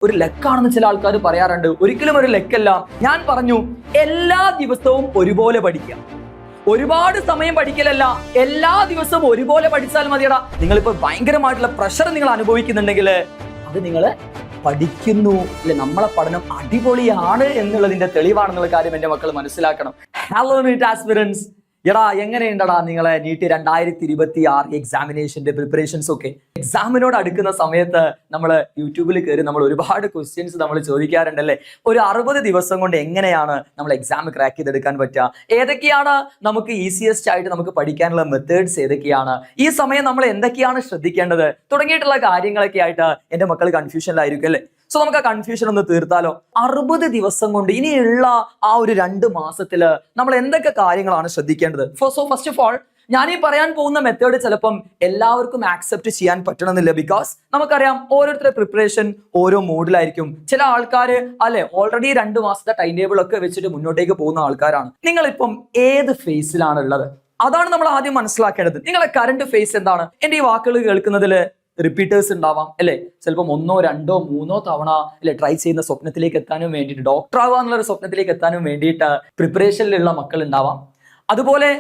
ഒരു ലക്കാണെന്ന് ചില ആൾക്കാർ പറയാറുണ്ട്. ഒരിക്കലും ഒരു ലക്കല്ല. ഞാൻ പറഞ്ഞു എല്ലാ ദിവസവും ഒരുപോലെ പഠിക്കുക. ഒരുപാട് സമയം പഠിക്കലല്ല, എല്ലാ ദിവസവും ഒരുപോലെ പഠിച്ചാൽ മതിയടാ. നിങ്ങളിപ്പോ ഭയങ്കരമായിട്ടുള്ള പ്രഷർ നിങ്ങൾ അനുഭവിക്കുന്നുണ്ടെങ്കിൽ അത് നിങ്ങൾ പഠിക്കുന്നു അല്ലെ, നമ്മളെ പഠനം അടിപൊളിയാണ് എന്നുള്ളതിന്റെ തെളിവാണെന്നുള്ള കാര്യം എന്റെ മക്കൾ മനസ്സിലാക്കണം. ഹലോ നീറ്റ് ആസ്പിറൻസ്, എടാ എങ്ങനെയുണ്ടടാ നിങ്ങളെ നീറ്റ് 2026 എക്സാമിനേഷന്റെ പ്രിപ്പറേഷൻസ് ഒക്കെ? എക്സാമിനോട് അടുക്കുന്ന സമയത്ത് നമ്മൾ യൂട്യൂബിൽ കയറി നമ്മൾ ഒരുപാട് ക്വസ്റ്റ്യൻസ് നമ്മൾ ചോദിക്കാറുണ്ടല്ലേ. ഒരു 60 ദിവസം കൊണ്ട് എങ്ങനെയാണ് നമ്മൾ എക്സാം ക്രാക്ക് ചെയ്തെടുക്കാൻ പറ്റുക? ഏതൊക്കെയാണ് നമുക്ക് ഈസിയസ്റ്റ് ആയിട്ട് നമുക്ക് പഠിക്കാനുള്ള മെത്തേഡ്സ് ഏതൊക്കെയാണ്? ഈ സമയം നമ്മൾ എന്തൊക്കെയാണ് ശ്രദ്ധിക്കേണ്ടത് തുടങ്ങിയിട്ടുള്ള കാര്യങ്ങളൊക്കെ ആയിട്ട് എന്റെ മക്കൾ കൺഫ്യൂഷനിലായിരിക്കും അല്ലേ. സോ നമുക്ക് ആ കൺഫ്യൂഷൻ ഒന്ന് തീർത്താലോ? 60 ദിവസം കൊണ്ട് ഇനിയുള്ള ആ ഒരു 2 മാസത്തില് നമ്മൾ എന്തൊക്കെ കാര്യങ്ങളാണ് ശ്രദ്ധിക്കേണ്ടത്? ഫസ്റ്റ് ഓഫ് ഓൾ ഞാൻ ഈ പറയാൻ പോകുന്ന മെത്തേഡ് ചിലപ്പം എല്ലാവർക്കും ആക്സെപ്റ്റ് ചെയ്യാൻ പറ്റണമെന്നില്ല. ബിക്കോസ് നമുക്കറിയാം ഓരോരുത്തരുടെ പ്രിപ്പറേഷൻ ഓരോ മൂഡിലായിരിക്കും. ചില ആൾക്കാർ അല്ലെ ഓൾറെഡി 2 മാസത്തെ ടൈം ടേബിൾ ഒക്കെ വെച്ചിട്ട് മുന്നോട്ടേക്ക് പോകുന്ന ആൾക്കാരാണ്. നിങ്ങളിപ്പം ഏത് ഫേസിലാണ് ഉള്ളത്? അതാണ് നമ്മൾ ആദ്യം മനസ്സിലാക്കേണ്ടത്. നിങ്ങളെ കറന്റ് ഫേസ് എന്താണ്? എന്റെ ഈ വാക്കുകൾ കേൾക്കുന്നതിൽ റിപ്പീറ്റേഴ്സ് ഉണ്ടാവാം അല്ലെ. ചിലപ്പം 1, 2, 3 തവണ അല്ലെ ട്രൈ ചെയ്യുന്ന സ്വപ്നത്തിലേക്ക് എത്താനും വേണ്ടിയിട്ട്, ഡോക്ടർ ആവുക എന്നുള്ള സ്വപ്നത്തിലേക്ക് എത്താനും വേണ്ടിയിട്ട് പ്രിപ്പറേഷനിലുള്ള മക്കൾ ഉണ്ടാവാം. അതുപോലെ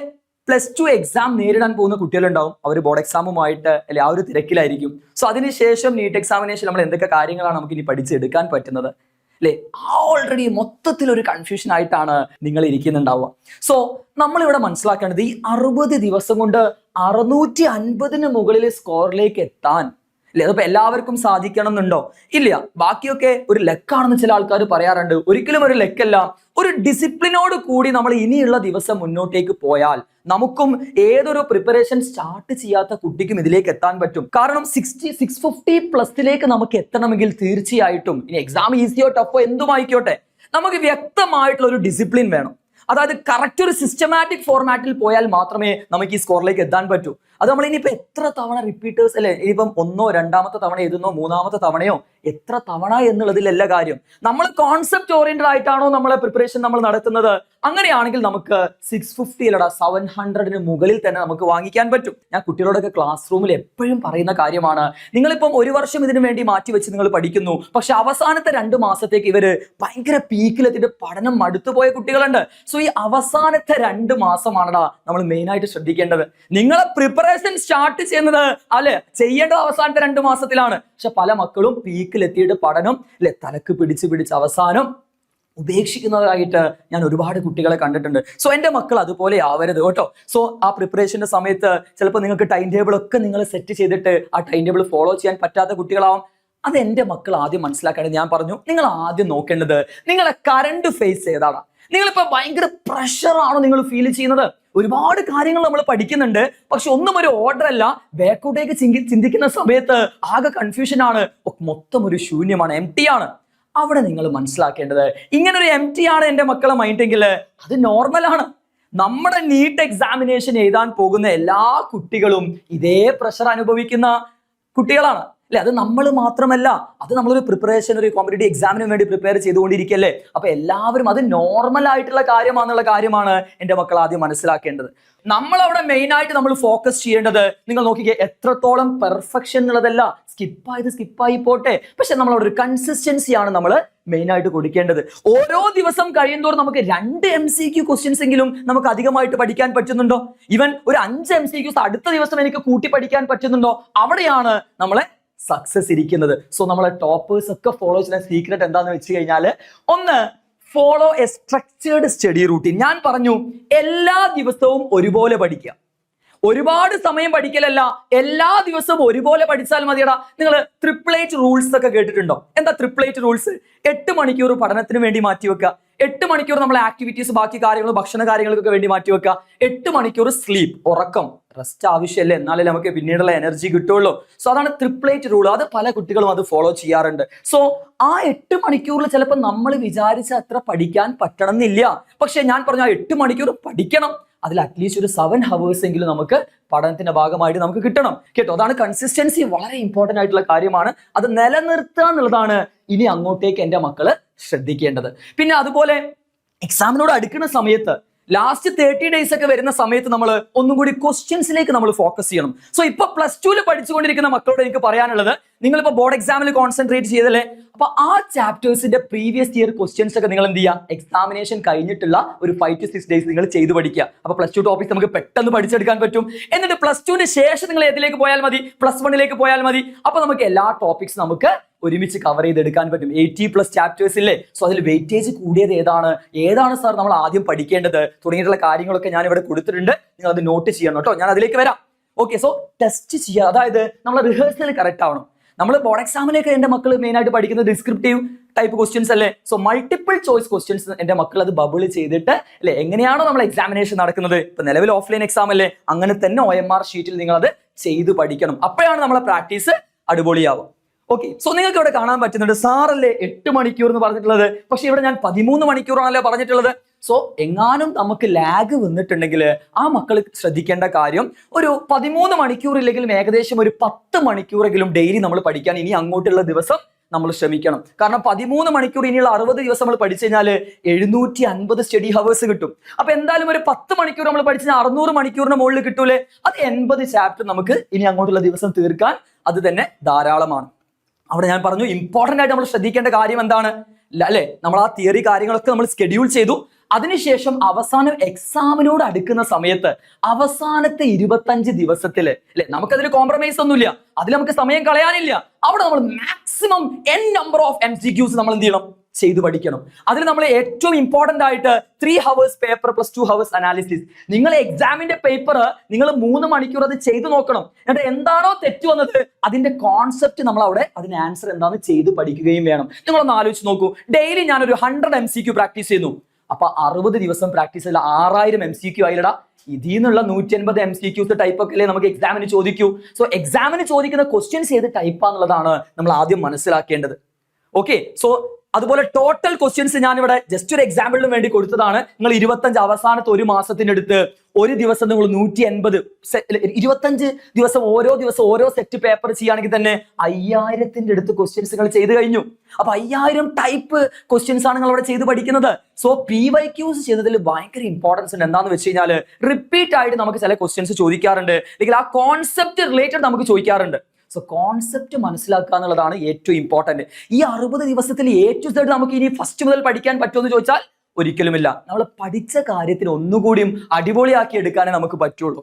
+2 എക്സാം നേരിടാൻ പോകുന്ന കുട്ടികളുണ്ടാവും. അവർ ബോർഡ് എക്സാമുമായിട്ട് അല്ലെ ആ ഒരു തിരക്കിലായിരിക്കും. സോ അതിനുശേഷം നീറ്റ് എക്സാമിനേഷൻ നമ്മൾ എന്തൊക്കെ കാര്യങ്ങളാണ് നമുക്ക് ഇനി പഠിച്ചെടുക്കാൻ പറ്റുന്നത് അല്ലെ? ഓൾറെഡി മൊത്തത്തിൽ ഒരു കൺഫ്യൂഷൻ ആയിട്ടാണ് നിങ്ങൾ ഇരിക്കുന്നുണ്ടാവുക. സോ നമ്മളിവിടെ മനസ്സിലാക്കേണ്ടത് ഈ 60 ദിവസം കൊണ്ട് 650 മുകളിൽ സ്കോറിലേക്ക് എത്താൻ അല്ലെ, അതിപ്പോ എല്ലാവർക്കും സാധിക്കണം എന്നുണ്ടോ? ഇല്ല. ബാക്കിയൊക്കെ ഒരു ലക്കാണെന്ന് ചില ആൾക്കാർ പറയാറുണ്ട്. ഒരിക്കലും ഒരു ലക്കല്ല. ഒരു ഡിസിപ്ലിനോട് കൂടി നമ്മൾ ഇനിയുള്ള ദിവസം മുന്നോട്ടേക്ക് പോയാൽ നമുക്കും ഏതൊരു പ്രിപ്പറേഷൻ സ്റ്റാർട്ട് ചെയ്യാത്ത കുട്ടിക്കും ഇതിലേക്ക് എത്താൻ പറ്റും. കാരണം 650+ നമുക്ക് എത്തണമെങ്കിൽ തീർച്ചയായിട്ടും ഇനി എക്സാം ഈസിയോ ടഫോ എന്തുമായിക്കോട്ടെ, നമുക്ക് വ്യക്തമായിട്ടുള്ള ഒരു ഡിസിപ്ലിൻ വേണം. അതായത് കറക്റ്റ് ഒരു സിസ്റ്റമാറ്റിക് ഫോർമാറ്റിൽ പോയാൽ മാത്രമേ നമുക്ക് ഈ സ്കോറിലേക്ക് എത്താൻ പറ്റൂ. അത് നമ്മൾ ഇനിയിപ്പോ എത്ര തവണ റിപ്പീറ്റേഴ്സ് അല്ലെ, ഇനിയിപ്പം 1, 2ാമത്തെ തവണ എഴുതുന്നോ 3ാമത്തെ തവണയോ എത്ര തവണ എന്നുള്ളതിലല്ല കാര്യം. നമ്മൾ കോൺസെപ്റ്റ് ഓറിയന്റഡ് ആയിട്ടാണോ നമ്മളെ പ്രിപ്പറേഷൻ നമ്മൾ നടത്തുന്നത്? അങ്ങനെയാണെങ്കിൽ നമുക്ക് 650 അല്ലടാ 700 മുകളിൽ തന്നെ നമുക്ക് വാങ്ങിക്കാൻ പറ്റും. ഞാൻ കുട്ടികളോടൊക്കെ ക്ലാസ് റൂമിൽ എപ്പോഴും പറയുന്ന കാര്യമാണ്, നിങ്ങളിപ്പം 1 വർഷം ഇതിനു വേണ്ടി മാറ്റി വെച്ച് നിങ്ങൾ പഠിക്കുന്നു, പക്ഷെ അവസാനത്തെ 2 മാസത്തേക്ക് ഇവര് ഭയങ്കര പീക്കിലെത്തിയിട്ട് പഠനം മടുത്തുപോയ കുട്ടികളുണ്ട്. സോ ഈ അവസാനത്തെ 2 മാസമാണടാ നമ്മൾ മെയിൻ ആയിട്ട് ശ്രദ്ധിക്കേണ്ടത്. നിങ്ങളെ പ്രിപ്പറേഷൻ സ്റ്റാർട്ട് ചെയ്യുന്നത് അല്ലെ ചെയ്യേണ്ടത് അവസാനത്തെ 2 മാസത്തിലാണ്. പക്ഷെ പല മക്കളും പീക്കിലെത്തിയിട്ട് പഠനം അല്ലെ തലക്ക് പിടിച്ച് അവസാനം ഉപേക്ഷിക്കുന്നതായിട്ട് ഞാൻ ഒരുപാട് കുട്ടികളെ കണ്ടിട്ടുണ്ട്. സോ എന്റെ മക്കൾ അതുപോലെ ആവരുത് കേട്ടോ. സോ ആ പ്രിപ്പറേഷന്റെ സമയത്ത് ചിലപ്പോൾ നിങ്ങൾക്ക് ടൈം ടേബിൾ ഒക്കെ നിങ്ങൾ സെറ്റ് ചെയ്തിട്ട് ആ ടൈം ടേബിൾ ഫോളോ ചെയ്യാൻ പറ്റാത്ത കുട്ടികളാവും. അത് എന്റെ മക്കൾ ആദ്യം മനസ്സിലാക്കേണ്ടത്. ഞാൻ പറഞ്ഞു നിങ്ങൾ ആദ്യം നോക്കേണ്ടത് നിങ്ങളെ കറണ്ട് ഫേസ് ഏതാണ്. നിങ്ങളിപ്പോ ഭയങ്കര പ്രഷറാണോ നിങ്ങൾ ഫീൽ ചെയ്യുന്നത്? ഒരുപാട് കാര്യങ്ങൾ നമ്മൾ പഠിക്കുന്നുണ്ട്, പക്ഷെ ഒന്നും ഒരു ഓർഡർ അല്ല. ബാക്കോട്ടേക്ക് ചിന്തിക്കുന്ന സമയത്ത് ആകെ കൺഫ്യൂഷൻ ആണ്, മൊത്തം ഒരു ശൂന്യമാണ്, എംപ്റ്റി ആണ്. അവിടെ നിങ്ങൾ മനസ്സിലാക്കേണ്ടത് ഇങ്ങനൊരു എംപ്റ്റി ആണ് എന്റെ മക്കളെ മൈൻഡെങ്കിൽ അത് നോർമലാണ്. നമ്മുടെ നീറ്റ് എക്സാമിനേഷൻ എഴുതാൻ പോകുന്ന എല്ലാ കുട്ടികളും ഇതേ പ്രഷർ അനുഭവിക്കുന്ന കുട്ടികളാണ് അല്ലെ. അത് നമ്മൾ മാത്രമല്ല, അത് നമ്മളൊരു പ്രിപ്പറേഷൻ ഒരു കോമ്പറ്റേറ്റീവ് എക്സാമിന് വേണ്ടി പ്രിപ്പയർ ചെയ്തുകൊണ്ടിരിക്കുകയല്ലേ. അപ്പൊ എല്ലാവരും അത് നോർമൽ ആയിട്ടുള്ള കാര്യമാണെന്നുള്ള കാര്യമാണ് എന്റെ മക്കൾ ആദ്യം മനസ്സിലാക്കേണ്ടത്. നമ്മൾ അവിടെ മെയിൻ ആയിട്ട് നമ്മൾ ഫോക്കസ് ചെയ്യേണ്ടത്, നിങ്ങൾ നോക്കിക്കേ എത്രത്തോളം പെർഫെക്ഷൻ എന്നുള്ളതല്ല, സ്കിപ്പായി പോട്ടെ, പക്ഷെ നമ്മൾ അവിടെ ഒരു കൺസിസ്റ്റൻസിയാണ് നമ്മൾ മെയിൻ ആയിട്ട് കൊടുക്കേണ്ടത്. ഓരോ ദിവസം കഴിയുന്തോറും നമുക്ക് 2 MCQ ക്വസ്റ്റ്യൻസ് എങ്കിലും നമുക്ക് അധികമായിട്ട് പഠിക്കാൻ പറ്റുന്നുണ്ടോ? ഈവൻ ഒരു 5 MCQs അടുത്ത ദിവസം എനിക്ക് കൂട്ടി പഠിക്കാൻ പറ്റുന്നുണ്ടോ? അവിടെയാണ് നമ്മളെ സക്സസ് ഇരിക്കുന്നത്. സോ നമ്മളെ ടോപ്പേഴ്സ് ഒക്കെ ഫോളോ ചെയ്യുന്ന സീക്രട്ട് എന്താന്ന് വെച്ച് കഴിഞ്ഞാല്, ഒന്ന് follow A structured study routine. ഞാൻ പറഞ്ഞു എല്ലാ ദിവസവും ഒരുപോലെ പഠിക്കുക. ഒരുപാട് സമയം പഠിക്കലല്ല, എല്ലാ ദിവസവും ഒരുപോലെ പഠിച്ചാൽ മതിയടാ. നിങ്ങൾ ട്രിപ്ലേറ്റ് റൂൾസ് ഒക്കെ കേട്ടിട്ടുണ്ടോ? എന്താ ട്രിപ്ലേറ്റ് റൂൾസ്? 8 മണിക്കൂർ പഠനത്തിന് വേണ്ടി മാറ്റിവെക്കുക, 8 മണിക്കൂർ നമ്മൾ ആക്ടിവിറ്റീസ് ബാക്കി കാര്യങ്ങൾ ഭക്ഷണ കാര്യങ്ങൾക്കൊക്കെ വേണ്ടി മാറ്റിവെക്കുക, 8 മണിക്കൂർ സ്ലീപ്പ് ഉറക്കം, റെസ്റ്റ് ആവശ്യമല്ലേ, എന്നാലേ നമുക്ക് പിന്നീടുള്ള എനർജി കിട്ടുള്ളൂ. സോ അതാണ് ട്രിപ്ലേറ്റ് റൂൾ. അത് പല കുട്ടികളും അത് ഫോളോ ചെയ്യാറുണ്ട്. സോ ആ 8 മണിക്കൂറിൽ ചിലപ്പോൾ നമ്മൾ വിചാരിച്ച അത്ര പഠിക്കാൻ പറ്റണം എന്നില്ല. പക്ഷെ ഞാൻ പറഞ്ഞു ആ 8 മണിക്കൂർ പഠിക്കണം. അതിൽ അറ്റ്ലീസ്റ്റ് ഒരു 7 hours എങ്കിലും നമുക്ക് പഠനത്തിന്റെ ഭാഗമായിട്ട് നമുക്ക് കിട്ടണം കേട്ടോ. അതാണ് കൺസിസ്റ്റൻസി. വളരെ ഇമ്പോർട്ടന്റ് ആയിട്ടുള്ള കാര്യമാണ്. അത് നിലനിർത്തുക എന്നുള്ളതാണ് ഇനി അങ്ങോട്ടേക്ക് എന്റെ മക്കള് ശ്രദ്ധിക്കേണ്ടത്. പിന്നെ അതുപോലെ എക്സാമിനോട് അടുക്കുന്ന സമയത്ത് ലാസ്റ്റ് 30 days ഒക്കെ വരുന്ന സമയത്ത് നമ്മൾ ഒന്നും കൂടി ക്വസ്റ്റ്യൻസിലേക്ക് നമ്മൾ ഫോക്കസ് ചെയ്യണം. സോ ഇപ്പൊ +2 പഠിച്ചുകൊണ്ടിരിക്കുന്ന മക്കളോട് എനിക്ക് പറയാനുള്ളത്, നിങ്ങളിപ്പോ ബോർഡ് എക്സാമിൽ കോൺസെൻട്രേറ്റ് ചെയ്തല്ലേ, അപ്പൊ ആ ചാപ്റ്റേഴ്സിന്റെ പ്രീവിയസ് ഇയർ ക്വസ്റ്റ്യൻസ് ഒക്കെ നിങ്ങൾ എന്ത് ചെയ്യുക, എക്സാമിനേഷൻ കഴിഞ്ഞിട്ടുള്ള ഒരു 5 to 6 days നിങ്ങൾ ചെയ്ത് പഠിക്കുക. അപ്പൊ +2 ടോപ്പിക്സ് നമുക്ക് പെട്ടെന്ന് പഠിച്ചെടുക്കാൻ പറ്റും. എന്നിട്ട് +2ന്റെ ശേഷം നിങ്ങൾ ഏതിലേക്ക് പോയാൽ മതി, +1ലേക്ക് പോയാൽ മതി. അപ്പൊ നമുക്ക് എല്ലാ ടോപ്പിക്സ് നമുക്ക് ഒരുമിച്ച് കവർ ചെയ്തെടുക്കാൻ പറ്റും. 80+ ചാപ്റ്റേഴ്സ് ഇല്ലേ? സോ അതിൽ വെയിറ്റേജ് കൂടിയത് ഏതാണ് സാർ നമ്മൾ ആദ്യം പഠിക്കേണ്ടത് തുടങ്ങിയിട്ടുള്ള കാര്യങ്ങളൊക്കെ ഞാൻ ഇവിടെ കൊടുത്തിട്ടുണ്ട്. നിങ്ങൾ അത് നോട്ട് ചെയ്യണം കേട്ടോ. ഞാൻ അതിലേക്ക് വരാം. ഓക്കെ, സോ ടെസ്റ്റ് ചെയ്യുക, അതായത് നമ്മൾ റിഹേഴ്സൽ കറക്റ്റ് ആവണം. നമ്മൾ ബോർഡ് എക്സാമിനൊക്കെ എന്റെ മക്കൾ മെയിൻ ആയിട്ട് പഠിക്കുന്നത് ഡിസ്ക്രിപ്റ്റീവ് ടൈപ്പ് ക്വസ്റ്റ്യൻസ് അല്ലേ? സോ മൾട്ടിപ്പിൾ ചോയ്സ് ക്വസ്റ്റ്യൻസ് എന്റെ മക്കൾ അത് ബബിൾ ചെയ്തിട്ട് അല്ലെ, എങ്ങനെയാണോ നമ്മൾ എക്സാമിനേഷൻ നടക്കുന്നത്, ഇപ്പൊ നിലവിൽ ഓഫ്ലൈൻ എക്സാം അല്ലേ, അങ്ങനെ തന്നെ OMR ഷീറ്റിൽ നിങ്ങൾ അത് ചെയ്ത് പഠിക്കണം. അപ്പോഴാണ് നമ്മളെ പ്രാക്ടീസ് അടിപൊളിയാവും. ഓക്കെ, സോ നിങ്ങൾക്ക് ഇവിടെ കാണാൻ പറ്റുന്നുണ്ട് സാറല്ലേ 8 മണിക്കൂർ എന്ന് പറഞ്ഞിട്ടുള്ളത്, പക്ഷെ ഇവിടെ ഞാൻ 13 മണിക്കൂറാണല്ലേ പറഞ്ഞിട്ടുള്ളത്. സോ എങ്ങാനും നമുക്ക് ലാഗ് വന്നിട്ടുണ്ടെങ്കിൽ ആ മക്കൾ ശ്രദ്ധിക്കേണ്ട കാര്യം, ഒരു 13 മണിക്കൂർ ഇല്ലെങ്കിലും ഏകദേശം ഒരു 10 മണിക്കൂറെങ്കിലും ഡെയിലി നമ്മൾ പഠിക്കാൻ ഇനി അങ്ങോട്ടുള്ള ദിവസം നമ്മൾ ശ്രമിക്കണം. കാരണം 13 മണിക്കൂർ ഇനിയുള്ള 60 ദിവസം നമ്മൾ പഠിച്ചു കഴിഞ്ഞാൽ 750 സ്റ്റഡി ഹവേഴ്സ് കിട്ടും. അപ്പൊ എന്തായാലും ഒരു 10 മണിക്കൂർ നമ്മൾ പഠിച്ചാൽ 600 മണിക്കൂറിന് മുകളിൽ കിട്ടൂലേ? അത് 80 ചാപ്റ്റർ നമുക്ക് ഇനി അങ്ങോട്ടുള്ള ദിവസം തീർക്കാൻ അത് തന്നെ ധാരാളമാണ്. അവിടെ ഞാൻ പറഞ്ഞു ഇമ്പോർട്ടന്റ് ആയിട്ട് നമ്മൾ ശ്രദ്ധിക്കേണ്ട കാര്യം എന്താണ് അല്ലെ, നമ്മൾ ആ തിയറി കാര്യങ്ങളൊക്കെ നമ്മൾ സ്കെഡ്യൂൾ ചെയ്തു. അതിനുശേഷം അവസാനം എക്സാമിനോട് അടുക്കുന്ന സമയത്ത് അവസാനത്തെ 25 ദിവസത്തില് അല്ലെ, നമുക്കതിൽ കോംപ്രമൈസ് ഒന്നുമില്ല, അതിൽ നമുക്ക് സമയം കളയാനില്ല. അവിടെ നമ്മൾ maximum n number of MCQs നമ്മൾ എന്ത് ചെയ്യണം, ചെയ്ത് പഠിക്കണം. അതിൽ നമ്മൾ ഏറ്റവും ഇമ്പോർട്ടന്റ് ആയിട്ട് 3 hours പേപ്പർ + 2 hours അനാലിസിസ്. നിങ്ങൾ എക്സാമിന്റെ പേപ്പർ നിങ്ങൾ 3 മണിക്കൂർ അത് ചെയ്തു നോക്കണം. എന്നിട്ട് എന്താണോ തെറ്റ് വന്നത് അതിന്റെ കോൺസെപ്റ്റ് നമ്മൾ അവിടെ അതിന് ആൻസർ എന്താണെന്ന് ചെയ്ത് പഠിക്കുകയും വേണം. നിങ്ങളൊന്ന് ആലോചിച്ച് നോക്കൂ, ഡെയിലി ഞാനൊരു 100 MCQ പ്രാക്ടീസ് ചെയ്യുന്നു. അപ്പൊ 60 ദിവസം പ്രാക്ടീസ് ചെയ്ത 6000 MCQ ആയില്ലടാ. ഇതിൽ നിന്നുള്ള 150 MCQs ടൈപ്പ് ഒക്കെ അല്ലേ നമുക്ക് എക്സാമിന് ചോദിക്കൂ. സോ എക്സാമിന് ചോദിക്കുന്ന ക്വസ്റ്റ്യൻസ് ഏത് ടൈപ്പാന്നുള്ളതാണ് നമ്മൾ ആദ്യം മനസ്സിലാക്കേണ്ടത്. ഓക്കെ, സോ അതുപോലെ ടോട്ടൽ ക്വസ്റ്റ്യൻസ് ഞാനിവിടെ ജസ്റ്റ് ഒരു എക്സാമ്പിളിന് വേണ്ടി കൊടുത്തതാണ്. നിങ്ങൾ 25 അവസാനത്തെ ഒരു മാസത്തിനടുത്ത് ഒരു ദിവസം നിങ്ങൾ 180 25 ദിവസം ഓരോ സെറ്റ് പേപ്പർ ചെയ്യുകയാണെങ്കിൽ തന്നെ 5000ന്റെ അടുത്ത് ക്വസ്റ്റ്യൻസ് നിങ്ങൾ ചെയ്ത് കഴിഞ്ഞു. അപ്പൊ 5000 ടൈപ്പ് ക്വസ്റ്റ്യൻസ് ആണ് നിങ്ങൾ അവിടെ ചെയ്ത് പഠിക്കുന്നത്. സോ PYQs ചെയ്യുന്നതിൽ ഭയങ്കര ഇമ്പോർട്ടൻസ് ഉണ്ട്. എന്താണെന്ന് വെച്ച് കഴിഞ്ഞാൽ റിപ്പീറ്റ് ആയിട്ട് നമുക്ക് ചില ക്വസ്റ്റ്യൻസ് ചോദിക്കാറുണ്ട്, അല്ലെങ്കിൽ ആ കോൺസെപ്റ്റ് റിലേറ്റഡ് നമുക്ക് ചോദിക്കാറുണ്ട്. സോ കോൺസെപ്റ്റ് മനസ്സിലാക്കുക എന്നുള്ളതാണ് ഏറ്റവും ഇമ്പോർട്ടന്റ്. ഈ 60 ദിവസത്തിൽ A to Z നമുക്ക് ഇനി ഫസ്റ്റ് മുതൽ പഠിക്കാൻ പറ്റുമെന്ന് ചോദിച്ചാൽ ഒരിക്കലുമില്ല. നമ്മൾ പഠിച്ച കാര്യത്തിന് ഒന്നുകൂടിയും അടിപൊളിയാക്കി എടുക്കാനേ നമുക്ക് പറ്റുള്ളൂ.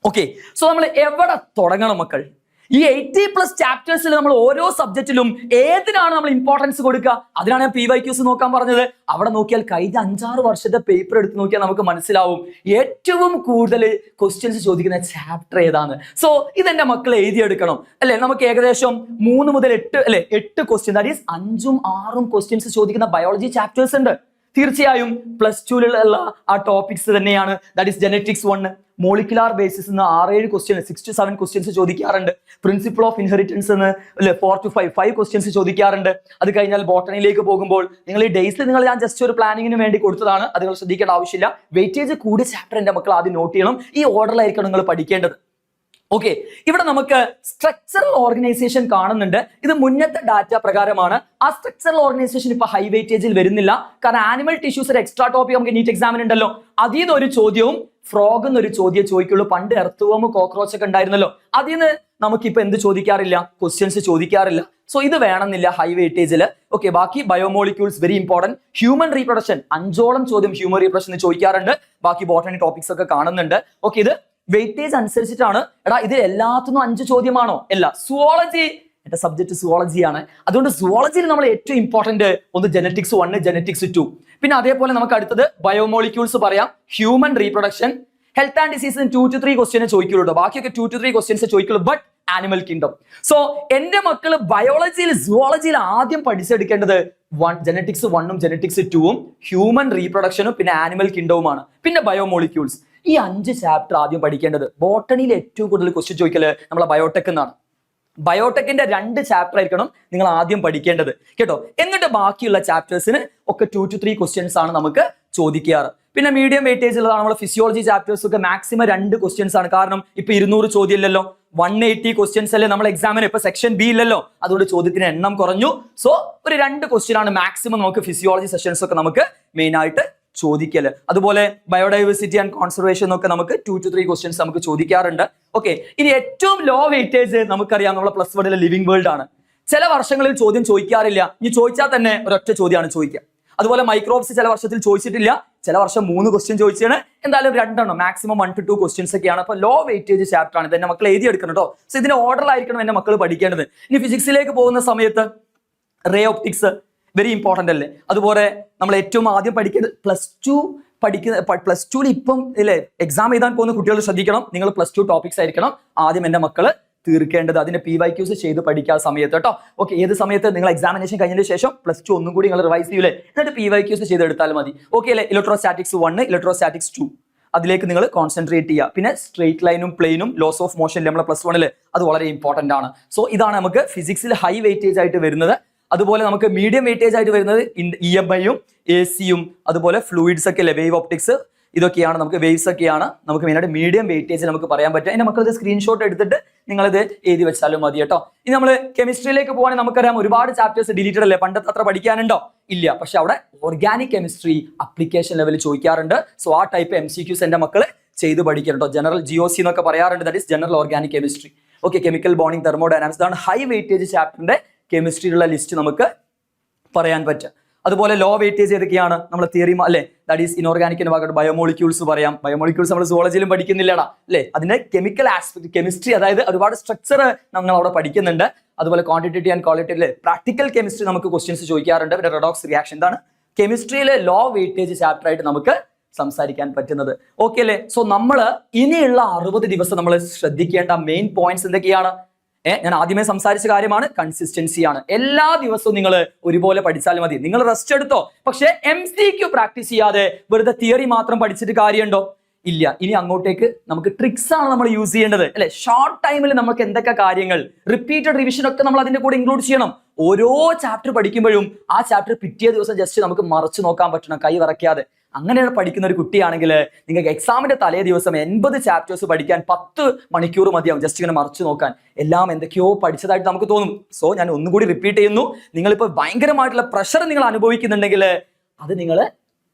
ഓക്കെ, സോ നമ്മൾ എവിടെ തുടങ്ങണം മക്കൾ? ഈ 80+ ചാപ്റ്റേഴ്സിൽ നമ്മൾ ഓരോ സബ്ജക്റ്റിലും ഏതിനാണ് നമ്മൾ ഇമ്പോർട്ടൻസ് കൊടുക്കുക? അതിനാണ് ഞാൻ PYQs നോക്കാൻ പറഞ്ഞത്. അവിടെ നോക്കിയാൽ കഴിഞ്ഞ 5-6 വർഷത്തെ പേപ്പർ എടുത്ത് നോക്കിയാൽ നമുക്ക് മനസ്സിലാവും ഏറ്റവും കൂടുതൽ ക്വസ്റ്റ്യൻസ് ചോദിക്കുന്ന ചാപ്റ്റർ ഏതാണ്. സോ ഇതെന്റെ മക്കൾ എഴുതിയെടുക്കണം അല്ലെ. നമുക്ക് ഏകദേശം 3 മുതൽ 8 അല്ലെ 8 ക്വസ്റ്റ്യൻ, ദാറ്റ് ഈസ് 5ഉം 6ഉം ക്വസ്റ്റ്യൻസ് ചോദിക്കുന്ന ബയോളജി ചാപ്റ്റേഴ്സ് ഉണ്ട്. തീർച്ചയായും +2ലുള്ള ആ ടോപ്പിക്സ് തന്നെയാണ്. That is genetics 1, molecular basis 6-7 question, 6 to 7 questions ചോദിക്കാറുണ്ട്. Principle of inheritance 4 to 5 questions ചോദിക്കാറുണ്ട്. അത് കഴിഞ്ഞാൽ ബോട്ടണിയിലേക്ക് പോകുമ്പോൾ നിങ്ങൾ ഈ ഡേയ്സിൽ ഞാൻ ജസ്റ്റ് ഒരു പ്ലാനിങ്ങിന് വേണ്ടി കൊടുത്തതാണ്, അത് നിങ്ങൾ ശ്രദ്ധിക്കേണ്ട ആവശ്യമില്ല. വെയിറ്റേജ് കൂടിയ ചാപ്റ്റർ എന്റെ മക്കൾ ആദ്യം നോട്ട് ചെയ്യണം. ഈ ഓർഡറിലായിരിക്കണം നിങ്ങൾ പഠിക്കേണ്ടത്. ഓക്കെ, ഇവിടെ നമുക്ക് സ്ട്രക്ചറൽ ഓർഗനൈസേഷൻ കാണുന്നുണ്ട്. ഇത് മുന്നത്തെ ഡാറ്റ പ്രകാരമാണ്. ആ സ്ട്രക്ചറൽ ഓർഗനൈസേഷൻ ഇപ്പൊ ഹൈ വെയിറ്റേജിൽ വരുന്നില്ല, കാരണം ആനിമൽ ടിഷ്യൂസ് ഒരു എക്സ്ട്രാ ടോപ്പിക് നമുക്ക് നീറ്റ് എക്സാമിന് ഉണ്ടല്ലോ. അതിൽ നിന്ന് ഒരു ചോദ്യവും ഫ്രോഗ് എന്നൊരു ചോദ്യം ചോദിക്കുള്ളൂ. പണ്ട് എർത്തുവം കോക്രോച്ച് ഒക്കെ ഉണ്ടായിരുന്നല്ലോ, അതിൽ നിന്ന് നമുക്കിപ്പോ എന്ത് ചോദിക്കാറില്ല, ക്വസ്റ്റ്യൻസ് ചോദിക്കാറില്ല. സോ ഇത് വേണമെന്നില്ല ഹൈ വെയിറ്റേജിൽ. ഓക്കെ, ബാക്കി biomolecules very important. Human reproduction 5ഓളം ചോദ്യം ഹ്യൂമൻ റീപ്രൊഡക്ഷൻ ചോദിക്കാറുണ്ട്. ബാക്കി ബോട്ടണി ടോപ്പിക്സ് ഒക്കെ കാണുന്നുണ്ട്. ഓക്കെ, ഇത് വെയിറ്റേജ് അനുസരിച്ചിട്ടാണ്. എടാ ഇത് എല്ലാത്തിനും 5 ചോദ്യമാണോ? അല്ല. സുവോളജി എന്റെ സബ്ജക്ട് സുവോളജിയാണ്. അതുകൊണ്ട് സുവോളജിയിൽ നമ്മൾ ഏറ്റവും ഇമ്പോർട്ടന്റ് ഒന്ന് ജെനറ്റിക്സ് 1, ജെനറ്റിക്സ് 2. പിന്നെ അതേപോലെ നമുക്ക് അടുത്തത് ബയോമോളിക്യൂൾസ് പറയാം, ഹ്യൂമൻ റീപ്രൊഡക്ഷൻ, ഹെൽത്ത് ആൻഡ് ഡിസീസിന് 2 to 3 ക്വസ്റ്റ്യനെ ചോദിക്കുള്ളൂ. ബാക്കിയൊക്കെ 2 to 3 ക്വസ്റ്റ്യൻസ് ചോദിക്കുള്ളൂ. But animal kingdom. സോ എന്റെ മക്കള് ബയോളജിയിൽ സുവോളജിയിൽ ആദ്യം പഠിച്ചെടുക്കേണ്ടത് ജെനറ്റിക്സ് 1ഉം ജെനറ്റിക്സ് 2ഉം ഹ്യൂമൻ റീപ്രൊഡക്ഷനും പിന്നെ ആനിമൽ കിങ്ഡവുമാണ്. പിന്നെ ബയോമോളിക്യൂൾസ്. ഈ 5 ചാപ്റ്റർ ആദ്യം പഠിക്കേണ്ടത്. ബോട്ടണിയിൽ ഏറ്റവും കൂടുതൽ ക്വസ്റ്റ്യൻ ചോദിക്കല് നമ്മളെ ബയോടെക് എന്നാണ്. ബയോടെക്കിന്റെ 2 ചാപ്റ്റർ ആയിരിക്കണം നിങ്ങൾ ആദ്യം പഠിക്കേണ്ടത് കേട്ടോ. എന്നിട്ട് ബാക്കിയുള്ള ചാപ്റ്റേഴ്സിന് ഒക്കെ 2 to 3 ക്വസ്റ്റ്യൻസ് ആണ് നമുക്ക് ചോദിക്കാറ്. പിന്നെ മീഡിയം വെയിറ്റേജ് ഉള്ളതാണ് നമ്മൾ ഫിസിയോളജി ചാപ്റ്റേഴ്സ് ഒക്കെ മാക്സിമം 2 ക്വസ്റ്റ്യൻസ് ആണ്. കാരണം ഇപ്പൊ 200 ചോദ്യം ഇല്ലല്ലോ, 180 ക്വസ്റ്റ്യൻസ് അല്ലേ നമ്മൾ എക്സാമിന്. ഇപ്പൊ സെക്ഷൻ B ഇല്ലല്ലോ, അതുകൊണ്ട് ചോദ്യത്തിന് എണ്ണം കുറഞ്ഞു. സോ ഒരു 2 ക്വസ്റ്റ്യൻ ആണ് മാക്സിമം നമുക്ക് ഫിസിയോളജി സെഷൻസ് ഒക്കെ നമുക്ക് മെയിൻ ആയിട്ട് ചോദിക്കല്. അതുപോലെ ബയോഡൈവേഴ്സിറ്റി ആൻഡ് കോൺസർവേഷൻ ഒക്കെ നമുക്ക് 2 to 3 ക്വസ്റ്റ്യൻസ് നമുക്ക് ചോദിക്കാറുണ്ട്. ഓക്കെ, ഇനി ഏറ്റവും ലോ വെയിറ്റേജ് നമുക്കറിയാം നമ്മളെ +1 ലിവിംഗ് വേൾഡ് ആണ്. ചില വർഷങ്ങളിൽ ചോദ്യം ചോദിക്കാറില്ല, ഇനി ചോദിച്ചാൽ തന്നെ ഒരൊറ്റ ചോദ്യമാണ് ചോദിക്കുക. അതുപോലെ മൈക്രോബ്സ് ചില വർഷത്തിൽ ചോദിച്ചിട്ടില്ല, ചില വർഷം 3 ക്വസ്റ്റ്യൻ ചോദിച്ചാണ്, എന്തായാലും 2 മാക്സിമം 1 to 2 ക്വസ്റ്റ്യൻസ് ഒക്കെയാണ്. അപ്പോൾ ലോ വെയിറ്റേജ് ചാപ്റ്റർ ആണ്, ഇത് എന്റെ മക്കൾ എഴുതിയെടുക്കണം കേട്ടോ. സോ ഇതിന്റെ ഓർഡറിലായിരിക്കണം എന്റെ മക്കൾ പഠിക്കേണ്ടത്. ഇനി ഫിസിക്സിലേക്ക് പോകുന്ന സമയത്ത് റേ ഓപ്റ്റിക്സ് വെരി ഇമ്പോർട്ടന്റ് അല്ലേ. അതുപോലെ നമ്മൾ ഏറ്റവും ആദ്യം പഠിക്കുന്നത് പ്ലസ് ടു ഇപ്പം ഇല്ലേ എക്സാം എഴുതാൻ പോകുന്ന കുട്ടികൾ ശ്രദ്ധിക്കണം, നിങ്ങൾ +2 ടോപ്പിക്സ് ആയിരിക്കണം ആദ്യം എന്റെ മക്കള് തീർക്കേണ്ടത്. അതിന്റെ PYQs ചെയ്ത് പഠിക്കാത്ത സമയത്ത് കേട്ടോ. ഓക്കെ, ഏത് സമയത്ത് നിങ്ങൾ എക്സാമിനേഷൻ കഴിഞ്ഞതിന് ശേഷം +2 ഒന്നും കൂടി നിങ്ങൾ റിവൈസ് ചെയ്യൂലേ, എന്നിട്ട് PYQs ചെയ്തെടുത്താൽ മതി. ഓക്കെ അല്ലേ. ഇലക്ട്രോസ്റ്റാറ്റിക്സ് 1, ഇലക്ട്രോസ്റ്റാറ്റിക്സ് 2 അതിലേക്ക് നിങ്ങൾ കോൺസെൻട്രേറ്റ് ചെയ്യുക. പിന്നെ സ്ട്രേറ്റ് ലൈനും പ്ലെയിനും ലോസ് ഓഫ് മോഷൻ നമ്മളെ +1 അത് വളരെ ഇമ്പോർട്ടന്റ് ആണ്. സോ ഇതാണ് നമുക്ക് ഫിസിക്സിൽ ഹൈ വെയിറ്റേജ് ആയിട്ട് വരുന്നത്. അതുപോലെ നമുക്ക് മീഡിയം വെയിറ്റേജ് ആയിട്ട് വരുന്നത് EMIയും AC-യും അതുപോലെ ഫ്ലൂയിഡ്സ് ഒക്കെ അല്ലേ, വേവ് ഓപ്റ്റിക്സ് ഇതൊക്കെയാണ് നമുക്ക്, വേവ്സ് ഒക്കെയാണ് നമുക്ക് മെയിനായിട്ട് മീഡിയം വെയിറ്റേജ് നമുക്ക് പറയാൻ പറ്റും. എൻ്റെ മക്കൾ ഇത് സ്ക്രീൻഷോട്ട് എടുത്തിട്ട് നിങ്ങളിത് എഴുതി വെച്ചാലും മതി കേട്ടോ. ഇനി നമ്മൾ കെമിസ്ട്രിയിലേക്ക് പോകാണെങ്കിൽ നമുക്കറിയാം ഒരുപാട് ചാപ്റ്റേഴ്സ് ഡിലീറ്റഡ് അല്ലേ, പണ്ടത്തെ അത്ര പഠിക്കാനുണ്ടോ? ഇല്ല. പക്ഷെ അവിടെ ഓർഗാനിക് കെമിസ്ട്രി അപ്ലിക്കേഷൻ ലെവലിൽ ചോദിക്കാറുണ്ട്. സോ ആ ടൈപ്പ് MCQs എൻ്റെ മക്കൾ ചെയ്ത് പഠിക്കണം കേട്ടോ. ജനറൽ GOC എന്നൊക്കെ പറയാറുണ്ട്, that is general organic chemistry. Okay, chemical bonding, thermodynamics, ഇതാണ് ഹൈ വെയിറ്റേജ് ചാപ്റ്ററിന്റെ കെമിസ്ട്രിയിലുള്ള ലിസ്റ്റ് നമുക്ക് പറയാൻ പറ്റും. അതുപോലെ ലോ വെയിറ്റേജ് ഏതൊക്കെയാണ് നമ്മൾ തിയറി അല്ലേ, ദാറ്റ് ഈസ് ഇനോർഗാനിക്കിന്റെ ഭാഗത്ത് ബയോമോളിക്യൂൾസ് പറയാം. ബയോമോളിക്യൂൾസ് നമ്മൾ സുവോളജിയിലും പഠിക്കുന്നില്ലടാ അല്ലേ. അതിന്റെ കെമിക്കൽ ആസ്പെക്ട് കെമിസ്ട്രി, അതായത് ഒരുപാട് സ്ട്രക്ചർ നമ്മൾ അവിടെ പഠിക്കുന്നുണ്ട്. അതുപോലെ quantitative and qualitative practical chemistry നമുക്ക് ക്വസ്റ്റ്യൻസ് ചോദിക്കാറുണ്ട്. പിന്നെ റെഡോക്സ് റിയാക്ഷൻ, ഇതാണ് കെമിസ്ട്രിയിലെ ലോ വെയിറ്റേജ് ചാപ്റ്റർ ആയിട്ട് നമുക്ക് സംസാരിക്കാൻ പറ്റുന്നത്. ഓക്കെ അല്ലേ. സോ നമ്മൾ ഇനിയുള്ള 60 ദിവസം നമ്മൾ ശ്രദ്ധിക്കേണ്ട മെയിൻ പോയിന്റ്സ് എന്തൊക്കെയാണ്? ഞാൻ ആദ്യമേ സംസാരിച്ച കാര്യമാണ്, കൺസിസ്റ്റൻസിയാണ്. എല്ലാ ദിവസവും നിങ്ങൾ ഒരുപോലെ പഠിച്ചാലും മതി. നിങ്ങൾ റെസ്റ്റ് എടുത്തോ, പക്ഷേ MCQ പ്രാക്ടീസ് ചെയ്യാതെ വെറുതെ തിയറി മാത്രം പഠിച്ചിട്ട് കാര്യമുണ്ടോ? ഇല്ല. ഇനി അങ്ങോട്ടേക്ക് നമുക്ക് ട്രിക്സ് ആണ് നമ്മൾ യൂസ് ചെയ്യേണ്ടത് അല്ലെ. ഷോർട്ട് ടൈമിൽ നമുക്ക് എന്തൊക്കെ കാര്യങ്ങൾ, റിപ്പീറ്റഡ് റിവിഷൻ ഒക്കെ നമ്മൾ അതിന്റെ കൂടെ ഇൻക്ലൂഡ് ചെയ്യണം. ഓരോ ചാപ്റ്റർ പഠിക്കുമ്പോഴും ആ ചാപ്റ്റർ പിറ്റേ ദിവസം ജസ്റ്റ് നമുക്ക് മറച്ചു നോക്കാൻ പറ്റണം, കൈ വിറയ്ക്കാതെ. അങ്ങനെയാണ് പഠിക്കുന്ന ഒരു കുട്ടിയാണെങ്കിൽ നിങ്ങൾക്ക് എക്സാമിന്റെ തലേ ദിവസം 80 ചാപ്റ്റേഴ്സ് പഠിക്കാൻ 10 മണിക്കൂർ മതിയാവും, ജസ്റ്റ് ഇങ്ങനെ മറിച്ചു നോക്കാൻ. എല്ലാം എന്തൊക്കെയോ പഠിച്ചതായിട്ട് നമുക്ക് തോന്നും. സോ ഞാൻ ഒന്നുകൂടി റിപ്പീറ്റ് ചെയ്യുന്നു, നിങ്ങളിപ്പോൾ ഭയങ്കരമായിട്ടുള്ള പ്രഷർ നിങ്ങൾ അനുഭവിക്കുന്നുണ്ടെങ്കിൽ അത് നിങ്ങൾ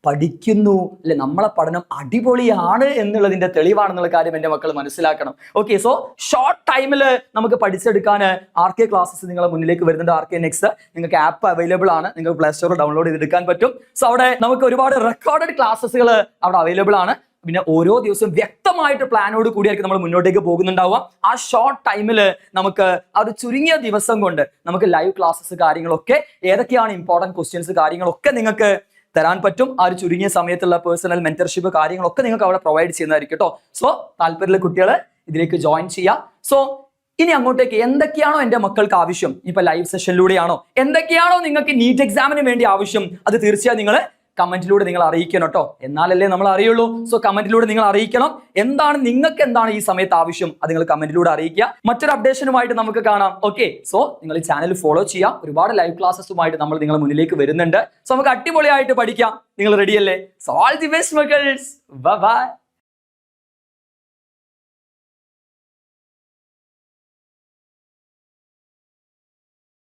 പഠിക്കുന്നു അല്ലെ, നമ്മളെ പഠനം അടിപൊളിയാണ് എന്നുള്ളതിന്റെ തെളിവാണെന്നുള്ള കാര്യം എൻ്റെ മക്കൾ മനസ്സിലാക്കണം. ഓക്കെ, സോ ഷോർട്ട് ടൈമിൽ നമുക്ക് പഠിച്ചെടുക്കാൻ RK ക്ലാസ്സസ് നിങ്ങളെ മുന്നിലേക്ക് വരുന്നുണ്ട്. RK Next നിങ്ങൾക്ക് ആപ്പ് അവൈലബിൾ ആണ്, നിങ്ങൾക്ക് പ്ലേ സ്റ്റോറിൽ ഡൗൺലോഡ് ചെയ്തെടുക്കാൻ പറ്റും. സോ അവിടെ നമുക്ക് ഒരുപാട് റെക്കോർഡഡ് ക്ലാസ്സസുകൾ അവിടെ അവൈലബിൾ ആണ്. പിന്നെ ഓരോ ദിവസവും വ്യക്തമായിട്ട് പ്ലാനോട് കൂടിയായിരിക്കും നമ്മൾ മുന്നോട്ടേക്ക് പോകുന്നുണ്ടാവുക. ആ ഷോർട്ട് ടൈമിൽ നമുക്ക് ആ ഒരു ചുരുങ്ങിയ ദിവസം കൊണ്ട് നമുക്ക് ലൈവ് ക്ലാസ്സസ് കാര്യങ്ങളൊക്കെ ഏതൊക്കെയാണ് ഇമ്പോർട്ടൻറ്റ് ക്വസ്റ്റ്യൻസ് കാര്യങ്ങളൊക്കെ നിങ്ങൾക്ക് തരാൻ പറ്റും. ആ ഒരു ചുരുങ്ങിയ സമയത്തുള്ള പേഴ്സണൽ മെന്റർഷിപ്പ് കാര്യങ്ങളൊക്കെ നിങ്ങൾക്ക് അവിടെ പ്രൊവൈഡ് ചെയ്യുന്നതായിരിക്കും കേട്ടോ. സോ താല്പര്യമുള്ള കുട്ടികൾ ഇതിലേക്ക് ജോയിൻ ചെയ്യാം. സോ ഇനി അങ്ങോട്ടേക്ക് എന്തൊക്കെയാണോ എൻ്റെ മക്കൾക്ക് ആവശ്യം, ഇപ്പൊ ലൈവ് സെഷനിലൂടെയാണോ, എന്തൊക്കെയാണോ നിങ്ങൾക്ക് നീറ്റ് എക്സാമിന് വേണ്ടി ആവശ്യം, അത് തീർച്ചയായും നിങ്ങൾ കമന്റിലൂടെ നിങ്ങൾ അറിയിക്കണം കേട്ടോ. എന്നാലല്ലേ നമ്മൾ അറിയുള്ളൂ. സോ കമന്റിലൂടെ നിങ്ങൾ അറിയിക്കണം നിങ്ങൾക്ക് എന്താണ് ഈ സമയത്ത് ആവശ്യം, അത് നിങ്ങൾ കമന്റിലൂടെ അറിയിക്കുക. മറ്റൊരു അപ്ഡേഷനുമായിട്ട് നമുക്ക് കാണാം. ഓക്കെ, സോ നിങ്ങൾ ഈ ചാനൽ ഫോളോ ചെയ്യാം. ഒരുപാട് ലൈവ് ക്ലാസ്സസുമായിട്ട് നമ്മൾ നിങ്ങളുടെ മുന്നിലേക്ക് വരുന്നുണ്ട്. സോ നമുക്ക് അടിപൊളിയായിട്ട് പഠിക്കാം. നിങ്ങൾ റെഡിയല്ലേ? സോ ഓൾ ദി ബെസ്റ്റ് മക്കൾസ്. Bye by.